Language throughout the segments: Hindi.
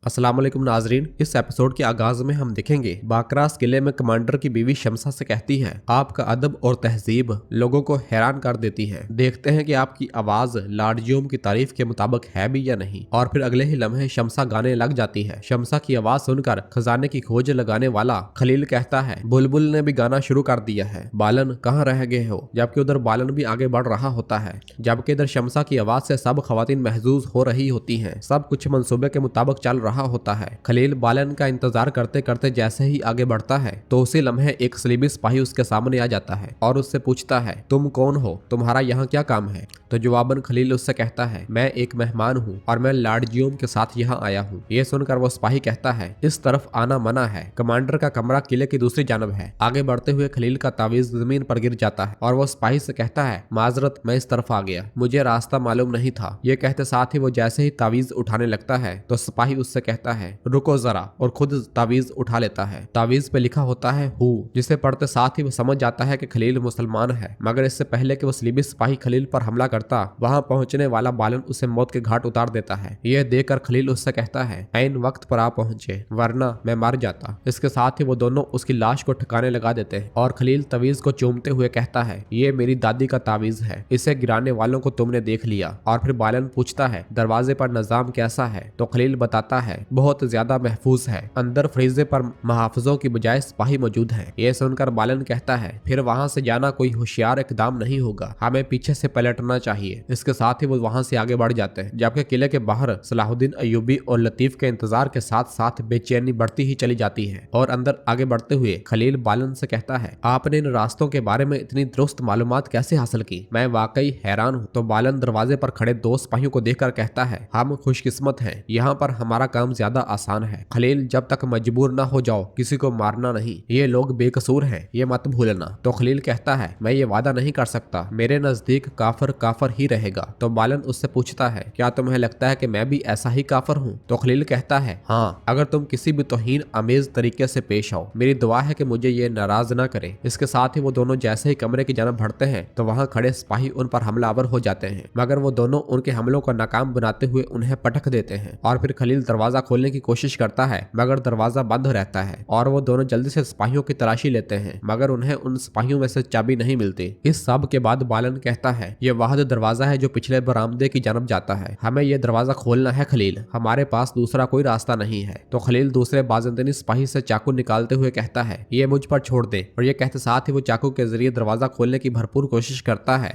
अस्सलाम वालेकुम नाजरीन। इस एपिसोड के आगाज में हम देखेंगे बाकरास किले में कमांडर की बीवी शमसा से कहती है, आपका अदब और तहजीब लोगों को हैरान कर देती है। देखते हैं कि आपकी आवाज लाडजियोम की तारीफ के मुताबिक है भी या नहीं। और फिर अगले ही लम्हे शमसा गाने लग जाती है। शमसा की आवाज सुनकर खजाने की खोज लगाने वाला खलील कहता है, बुलबुल ने भी गाना शुरू कर दिया है, बालन कहाँ रह गए हो। जबकि उधर बालन भी आगे बढ़ रहा होता है। जबकि इधर शमसा की आवाज से सब खवातीन महजूज हो रही होती है। सब कुछ मंसूबे के मुताबिक चल रहा होता है। खलील बालन का इंतजार करते करते जैसे ही आगे बढ़ता है तो उसी लम्हे एक सलीबी सिपाही उसके सामने आ जाता है और उससे पूछता है, तुम कौन हो, तुम्हारा यहाँ क्या काम है। तो जवाबन खलील उससे कहता है, मैं एक मेहमान हूँ और मैं लाडजियोम के साथ यहाँ आया हूँ। ये सुनकर वो सिपाही कहता है, इस तरफ आना मना है। कमांडर का कमरा किले की दूसरी जानब है। आगे बढ़ते हुए खलील का तावीज जमीन पर गिर जाता है और वो सिपाही से कहता है, माजरत, मैं इस तरफ आ गया, मुझे रास्ता मालूम नहीं था। ये कहते साथ ही वो जैसे ही तावीज उठाने लगता है तो सिपाही उससे कहता है, रुको जरा, और खुद तावीज उठा लेता है। तावीज पे लिखा होता है हु, जिसे पढ़ते साथ ही वो समझ जाता है कि खलील मुसलमान है। मगर इससे पहले कि वो सलीबी सिपाही खलील पर हमला करता, वहां पहुंचने वाला बालन उसे मौत के घाट उतार देता है। यह देखकर खलील उससे कहता है, ऐन वक्त पर आ पहुंचे, वरना मैं मर जाता। इसके साथ ही वो दोनों उसकी लाश को ठिकाने लगा देते हैं और खलील तावीज को चूमते हुए कहता है, ये मेरी दादी का तावीज है, इसे गिराने वालों को तुमने देख लिया। और फिर बालन पूछता है, दरवाजे पर निजाम कैसा है। तो खलील बताता है, बहुत ज्यादा महफूज है, अंदर फ्रीजे पर महाफिजों की बजाय सिपाही मौजूद है। ये सुनकर बालन कहता है, फिर वहां से जाना कोई होशियार इकदाम नहीं होगा, हमें पीछे से पलटना चाहिए। इसके साथ ही वो वहां से आगे बढ़ जाते हैं। जबकि किले के बाहर सलाहुद्दीन अय्यूबी और लतीफ के इंतजार के साथ साथ बेचैनी बढ़ती ही चली जाती है। और अंदर आगे बढ़ते हुए खलील बालन से कहता है, आपने इन रास्तों के बारे में इतनी दुरुस्त मालूमात कैसे हासिल की, मैं वाकई हैरान हूँ। तो बालन दरवाजे पर खड़े दो सिपाहियों को देखकर कहता है, हम खुशकिस्मत हैं, यहाँ पर हमारा काम ज्यादा आसान है। खलील, जब तक मजबूर ना हो जाओ किसी को मारना नहीं, ये लोग बेकसूर हैं, ये मत भूलना। तो खलील कहता है, मैं ये वादा नहीं कर सकता, मेरे नजदीक काफर काफर ही रहेगा। तो बालन उससे पूछता है, क्या तुम्हें लगता है कि मैं भी ऐसा ही काफर हूँ। तो खलील कहता है, हाँ, अगर तुम किसी भी तौहीन अमेज तरीके से पेश आओ, मेरी दुआ है कि मुझे ये नाराज ना करे। इसके साथ ही वो दोनों जैसे ही कमरे की जानब बढ़ते हैं तो वहाँ खड़े सिपाही उन पर हमलावर हो जाते हैं। मगर वो दोनों उनके हमलों को नाकाम बनाते हुए उन्हें पटक देते हैं। और फिर खलील दरवाजा खोलने की कोशिश करता है मगर दरवाजा बंद रहता है और वो दोनों जल्दी से सिपाहियों की तलाशी लेते हैं मगर उन्हें उन सिपाहियों में से चाबी नहीं मिलती। इस सब के बाद बालन कहता है, ये वाहिद दरवाजा है जो पिछले बरामदे की जानब जाता है, हमें यह दरवाजा खोलना है खलील, हमारे पास दूसरा कोई रास्ता नहीं है। तो खलील दूसरे बाज़ंतनी सिपाही से चाकू निकालते हुए कहता है, ये मुझ पर छोड़ दे। और ये कहते साथ ही वो चाकू के जरिए दरवाजा खोलने की भरपूर कोशिश करता है।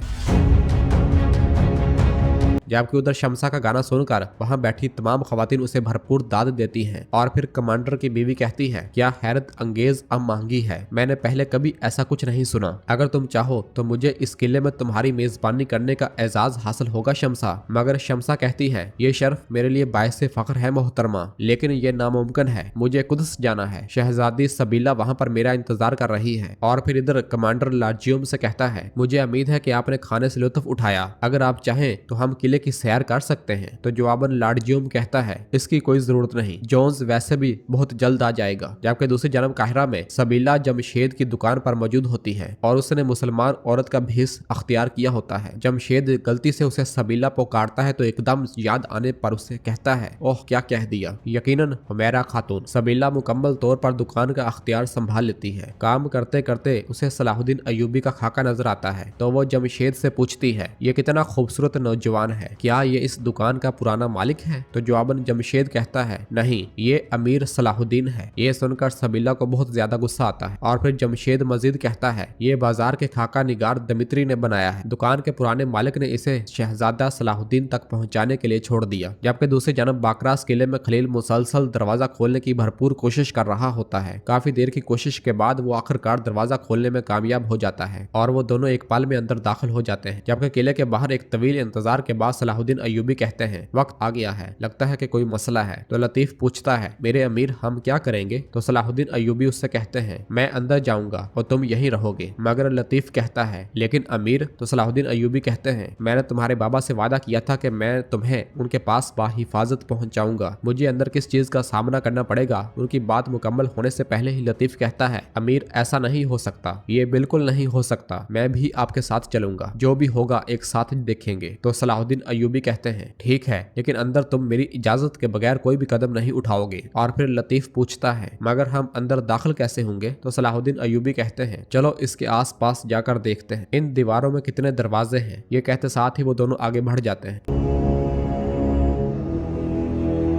जबकि उधर शमसा का गाना सुनकर वहां बैठी तमाम खवातीन उसे भरपूर दाद देती हैं। और फिर कमांडर की बीवी कहती है, क्या हैरत अंगेज अब महंगी है, मैंने पहले कभी ऐसा कुछ नहीं सुना। अगर तुम चाहो तो मुझे इस किले में तुम्हारी मेजबानी करने का एजाज हासिल होगा शमसा। मगर शमसा कहती है, ये शर्फ मेरे लिए बायसे फख्र है मोहतरमा, लेकिन ये नामुमकिन है, मुझे कुद्स जाना है, शहजादी सबीला वहाँ पर मेरा इंतजार कर रही है। और फिर इधर कमांडर लाडजियोम से कहता है, मुझे उम्मीद है कि आपने खाने से लुत्फ उठाया, अगर आप चाहें तो हम किले की सैर कर सकते हैं। तो जवाबन लाडजियोम कहता है, इसकी कोई जरूरत नहीं, जोन्स वैसे भी बहुत जल्द आ जाएगा। जबकि दूसरी जानब काहिरा में सबीला जमशेद की दुकान पर मौजूद होती है और उसने मुसलमान औरत का भेष अख्तियार किया होता है। जमशेद गलती से उसे सबीला पुकारता है तो एकदम याद आने पर उसे कहता है, ओह क्या कह दिया, यकीनन हुमैरा खातून। सबीला मुकम्मल तौर पर दुकान का अख्तियार संभाल लेती है। काम करते करते उसे सलाहुद्दीन अय्यूबी का खाका नजर आता है तो वो जमशेद से पूछती है, ये कितना खूबसूरत नौजवान है, क्या ये इस दुकान का पुराना मालिक है। तो जवाबन जमशेद कहता है, नहीं, ये अमीर सलाहुद्दीन है। ये सुनकर सबीला को बहुत ज्यादा गुस्सा आता है। और फिर जमशेद मजीद कहता है, ये बाजार के खाका निगार दमित्री ने बनाया है, दुकान के पुराने मालिक ने इसे शहजादा सलाहुद्दीन तक पहुंचाने के लिए छोड़ दिया। जबकि दूसरी जानब बाकरास किले में खलील मुसलसल दरवाजा खोलने की भरपूर कोशिश कर रहा होता है। काफी देर की कोशिश के बाद वो आखिरकार दरवाजा खोलने में कामयाब हो जाता है और वो दोनों एक पल में अंदर दाखिल हो जाते हैं। जबकि किले के बाहर एक तवील इंतजार के बाद सलाहुद्दीन अय्यूबी कहते हैं, वक्त आ गया है, लगता है कि कोई मसला है। तो लतीफ पूछता है, मेरे अमीर हम क्या करेंगे। तो सलाहुद्दीन अय्यूबी उससे कहते हैं, मैं अंदर जाऊंगा और तुम यहीं रहोगे। मगर लतीफ कहता है, लेकिन अमीर। तो सलाहुद्दीन अय्यूबी कहते हैं, मैंने तुम्हारे बाबा से वादा किया था कि मैं तुम्हें उनके पास बाहिफाजत पहुंचाऊंगा, मुझे अंदर किस चीज का सामना करना पड़ेगा। उनकी बात मुकम्मल होने से पहले ही लतीफ कहता है, अमीर ऐसा नहीं हो सकता, ये बिल्कुल नहीं हो सकता, मैं भी आपके साथ चलूंगा, जो भी होगा एक साथ देखेंगे। तो सलाहुद्दीन अयूबी कहते हैं ठीक है, लेकिन अंदर तुम मेरी इजाजत के बगैर कोई भी कदम नहीं उठाओगे। और फिर लतीफ पूछता है मगर हम अंदर दाखिल कैसे होंगे? तो सलाहुद्दीन अयूबी कहते हैं चलो इसके आस पास जाकर देखते हैं इन दीवारों में कितने दरवाजे हैं। ये कहते साथ ही वो दोनों आगे बढ़ जाते हैं।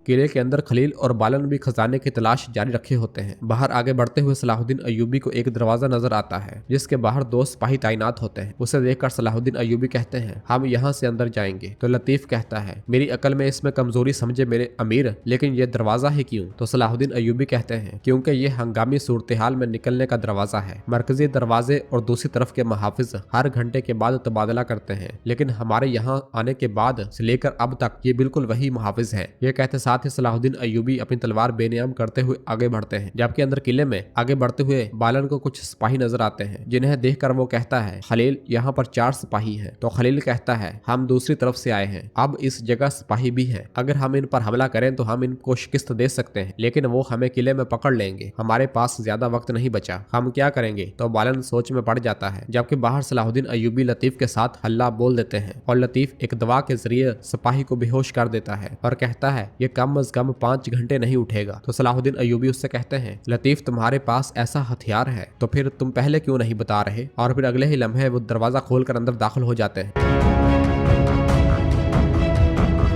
किले के अंदर खलील और बालन भी खजाने की तलाश जारी रखे होते हैं। बाहर आगे बढ़ते हुए सलाहुद्दीन अयूबी को एक दरवाजा नजर आता है जिसके बाहर 2 सिपाही तैनात होते हैं। उसे देखकर सलाहुद्दीन अयूबी कहते हैं हम यहाँ से अंदर जाएंगे। तो लतीफ कहता है मेरी अकल में इसमें कमजोरी समझे मेरे अमीर, लेकिन ये दरवाजा ही क्यों? तो सलाहुद्दीन अयूबी कहते हैं क्योंकि ये हंगामी सूरत हाल में निकलने का दरवाजा है। मरकजी दरवाजे और दूसरी तरफ के मुहाफिज हर घंटे के बाद तबादला करते हैं, लेकिन हमारे यहाँ आने के बाद से लेकर अब तक ये बिल्कुल वही मुहाफिज है। ये कहते साथ ही सलाहुद्दीन अयूबी अपनी तलवार बेनियाम करते हुए आगे बढ़ते हैं। जबकि अंदर किले में आगे बढ़ते हुए बालन को कुछ सिपाही नजर आते हैं जिन्हें देखकर वो कहता है खलील यहाँ पर 4 सिपाही हैं। तो खलील कहता है हम दूसरी तरफ से आए हैं, अब इस जगह सिपाही भी हैं। अगर हम इन पर हमला करें तो हम इनको शिकस्त दे सकते हैं, लेकिन वो हमें किले में पकड़ लेंगे। हमारे पास ज्यादा वक्त नहीं बचा, हम क्या करेंगे? तो बालन सोच में पड़ जाता है। जबकि बाहर सलाहुद्दीन अयूबी लतीफ के साथ हल्ला बोल देते हैं और लतीफ एक दवा के जरिए सिपाही को बेहोश कर देता है और कहता है ये कम अज कम 5 घंटे नहीं उठेगा। तो सलाहुद्दीन अयूबी उससे कहते हैं लतीफ तुम्हारे पास ऐसा हथियार है तो फिर तुम पहले क्यों नहीं बता रहे? और फिर अगले ही लम्हे वो दरवाजा खोलकर अंदर दाखिल हो जाते हैं।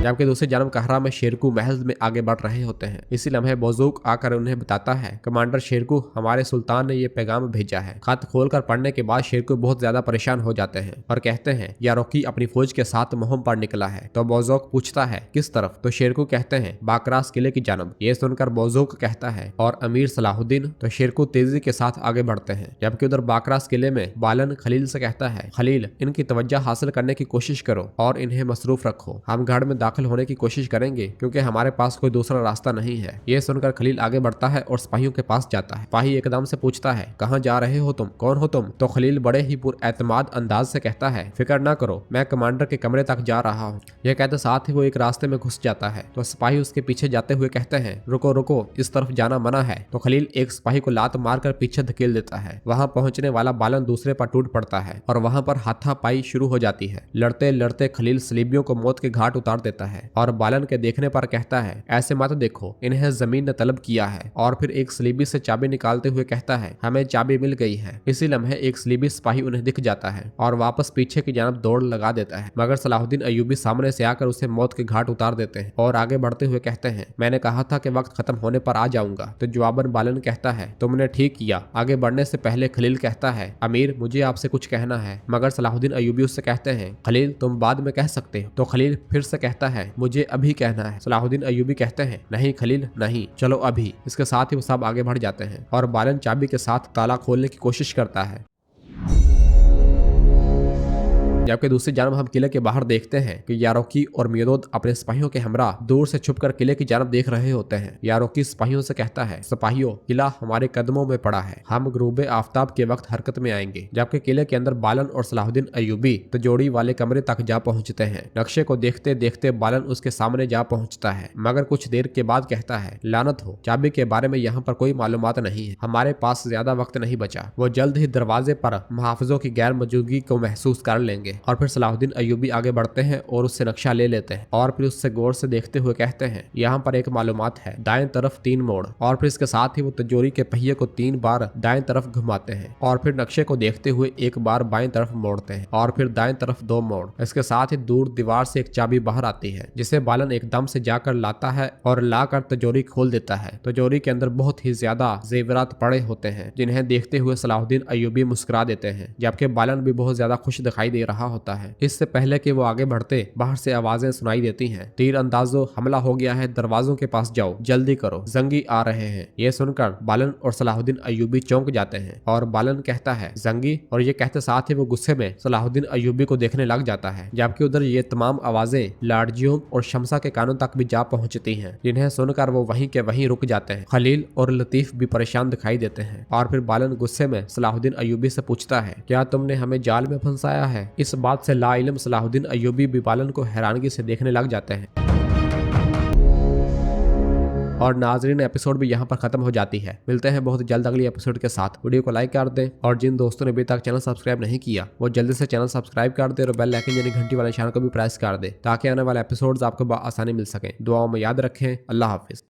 जबकि दूसरी जानब कहरा में शेरकू महल में आगे बढ़ रहे होते हैं। इसी लम्हे बौजूक आकर उन्हें बताता है कमांडर शेरकू हमारे सुल्तान ने ये पैगाम भेजा है। खत खोलकर पढ़ने के बाद शेरकू बहुत ज्यादा परेशान हो जाते हैं और कहते हैं यारोकी अपनी फौज के साथ मुहिम पर निकला है। तो बौजूक पूछता है किस तरफ? तो शेरकू कहते हैं बाकरास किले की जानब। ये सुनकर बौजूक कहता है और अमीर सलाहुद्दीन? तो शेरकू तेजी के साथ आगे बढ़ते हैं। जबकि उधर बाकरास किले में बालन खलील से कहता है खलील इनकी तवज्जो हासिल करने की कोशिश करो और इन्हें मसरूफ रखो। हम गढ़ में दाखिल होने की कोशिश करेंगे क्योंकि हमारे पास कोई दूसरा रास्ता नहीं है। ये सुनकर खलील आगे बढ़ता है और सिपाहियों के पास जाता है। सिपाही एकदम से पूछता है कहाँ जा रहे हो तुम? कौन हो तुम? तो खलील बड़े ही पुरएतमाद अंदाज से कहता है फिक्र ना करो, मैं कमांडर के कमरे तक जा रहा हूँ। यह कहते साथ ही वो एक रास्ते में घुस जाता है। तो सिपाही उसके पीछे जाते हुए कहते हैं रुको रुको, इस तरफ जाना मना है। तो खलील एक सिपाही को लात मारकर पीछे धकेल देता है। वहां पहुंचने वाला बालन दूसरे पर टूट पड़ता है और वहां पर हाथापाई शुरू हो जाती है। लड़ते लड़ते खलील सलीबियों को मौत के घाट उतार देता है और बालन के देखने पर कहता है ऐसे मत देखो, इन्हें जमीन ने तलब किया है। और फिर एक सलीबी से चाबी निकालते हुए कहता है हमें चाबी मिल गई है। इसी लम्हे एक सलीबी सिपाही उन्हें दिख जाता है और वापस पीछे की जानब दौड़ लगा देता है, मगर सलाहुद्दीन अयूबी सामने से आकर उसे मौत के घाट उतार देते हैं और आगे बढ़ते हुए कहते हैं मैंने कहा था कि वक्त खत्म होने पर आ जाऊंगा। तो जवाबन बालन कहता है तुमने ठीक किया। आगे बढ़ने से पहले खलील कहता है अमीर मुझे आपसे कुछ कहना है, मगर सलाहुद्दीन अयूबी उससे कहते हैं खलील तुम बाद में कह सकते हो। तो खलील फिर से कहता है मुझे अभी कहना है। सलाहुद्दीन अयूबी कहते हैं नहीं खलील नहीं, चलो अभी। इसके साथ ही वो सब आगे बढ़ जाते हैं और बालन चाबी के साथ ताला खोलने की कोशिश करता है। जबकि दूसरी जानब हम किले के बाहर देखते हैं कि यारोकी और मियोदोद अपने सिपाहियों के हमरा दूर से छुपकर किले की जानब देख रहे होते हैं। यारोकी सिपाहियों से कहता है सिपाहियों किला हमारे कदमों में पड़ा है, हम गुरूबे आफ्ताब के वक्त हरकत में आएंगे। जबकि किले के अंदर बालन और सलाहुद्दीन अयूबी तजोड़ी वाले कमरे तक जा पहुंचते हैं। नक्शे को देखते देखते बालन उसके सामने जा पहुंचता है, मगर कुछ देर के बाद कहता है लानत हो, चाबी के बारे में यहाँ पर कोई मालूमात नहीं है, हमारे पास ज्यादा वक्त नहीं बचा। वो जल्द ही दरवाजे पर मुहाफिजों की गैर मौजूदगी को महसूस कर लेंगे। और फिर सलाहुद्दीन अयूबी आगे बढ़ते हैं और उससे नक्शा ले लेते हैं और फिर उससे गौर से देखते हुए कहते हैं यहाँ पर एक मालूमात है, दाएं तरफ 3 मोड़। और फिर इसके साथ ही वो तिजोरी के पहिए को 3 बार दाएं तरफ घुमाते हैं और फिर नक्शे को देखते हुए 1 बार बाएं तरफ मोड़ते हैं और फिर दाएं तरफ 2 मोड़। इसके साथ ही दूर दीवार से एक चाबी बाहर आती है जिसे बालन एकदम से जाकर लाता है और लाकर तिजोरी खोल देता है। तिजोरी के अंदर बहुत ही ज्यादा जेवरात पड़े होते हैं जिन्हें देखते हुए सलाहुद्दीन अयूबी मुस्कुरा देते हैं, जबकि बालन भी बहुत ज्यादा खुश दिखाई दे रहा होता है। इससे पहले कि वो आगे बढ़ते बाहर से आवाजें सुनाई देती हैं, तीर अंदाजों हमला हो गया है, दरवाजों के पास जाओ, जल्दी करो, जंगी आ रहे हैं। ये सुनकर बालन और सलाहुद्दीन अयूबी चौंक जाते हैं और बालन कहता है जंगी, और ये कहते साथ ही वो गुस्से में सलाहुद्दीन अयूबी को देखने लग जाता है। जबकि उधर ये तमाम आवाजें लाडजियों और शमसा के कानों तक भी जा पहुंचती हैं, जिन्हें सुनकर वो वहीं के वहीं रुक जाते हैं। खलील और लतीफ भी परेशान दिखाई देते हैं और फिर बालन गुस्से में सलाहुद्दीन अयूबी से पूछता है क्या तुमने हमें जाल में फंसाया है? इस बात से लाइल्म सलाहुद्दीन अयूबी भी बालन को हैरानगी से देखने लग जाते हैं। और नाजरीन एपिसोड भी यहाँ पर खत्म हो जाती है। मिलते हैं बहुत जल्द अगली एपिसोड के साथ। वीडियो को लाइक कर दें और जिन दोस्तों ने अभी तक चैनल सब्सक्राइब नहीं किया वो जल्दी से चैनल सब्सक्राइब कर दे और बेल आइकन यानी घंटी वाले निशान को भी प्रेस कर दे ताकि आने वाले एपिसोड्स आपको आसानी मिल सके। दुआओं में याद रखें। अल्लाह हाफिज।